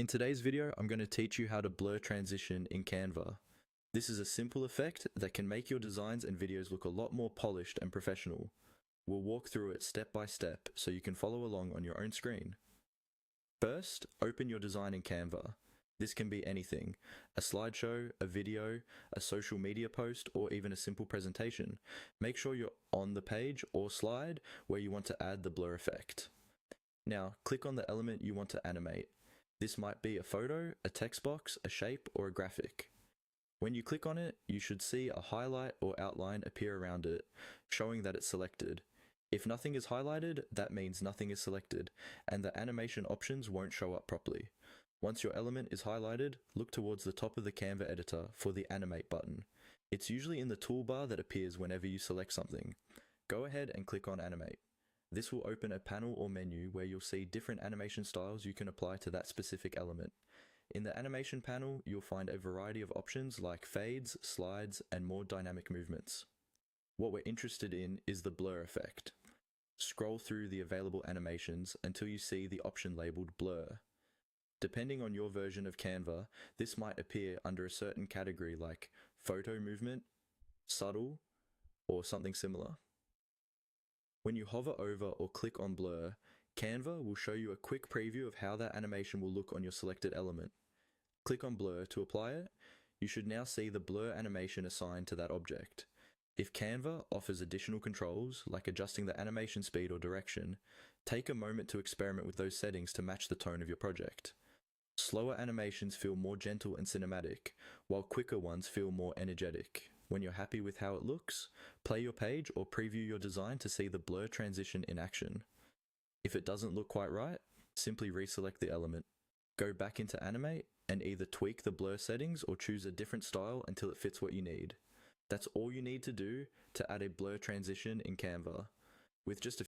In today's video, I'm going to teach you how to blur transition in Canva. This is a simple effect that can make your designs and videos look a lot more polished and professional. We'll walk through it step by step so you can follow along on your own screen. First, open your design in Canva. This can be anything: a slideshow, a video, a social media post, or even a simple presentation. Make sure you're on the page or slide where you want to add the blur effect. Now, click on the element you want to animate. This might be a photo, a text box, a shape, or a graphic. When you click on it, you should see a highlight or outline appear around it, showing that it's selected. If nothing is highlighted, that means nothing is selected, and the animation options won't show up properly. Once your element is highlighted, look towards the top of the Canva editor for the Animate button. It's usually in the toolbar that appears whenever you select something. Go ahead and click on Animate. This will open a panel or menu where you'll see different animation styles you can apply to that specific element. In the animation panel, you'll find a variety of options like fades, slides, and more dynamic movements. What we're interested in is the blur effect. Scroll through the available animations until you see the option labeled blur. Depending on your version of Canva, this might appear under a certain category like photo movement, subtle, or something similar. When you hover over or click on blur, Canva will show you a quick preview of how that animation will look on your selected element. Click on blur to apply it. You should now see the blur animation assigned to that object. If Canva offers additional controls, like adjusting the animation speed or direction, take a moment to experiment with those settings to match the tone of your project. Slower animations feel more gentle and cinematic, while quicker ones feel more energetic. When you're happy with how it looks, play your page or preview your design to see the blur transition in action. If it doesn't look quite right, simply reselect the element. Go back into Animate and either tweak the blur settings or choose a different style until it fits what you need. That's all you need to do to add a blur transition in Canva. With just a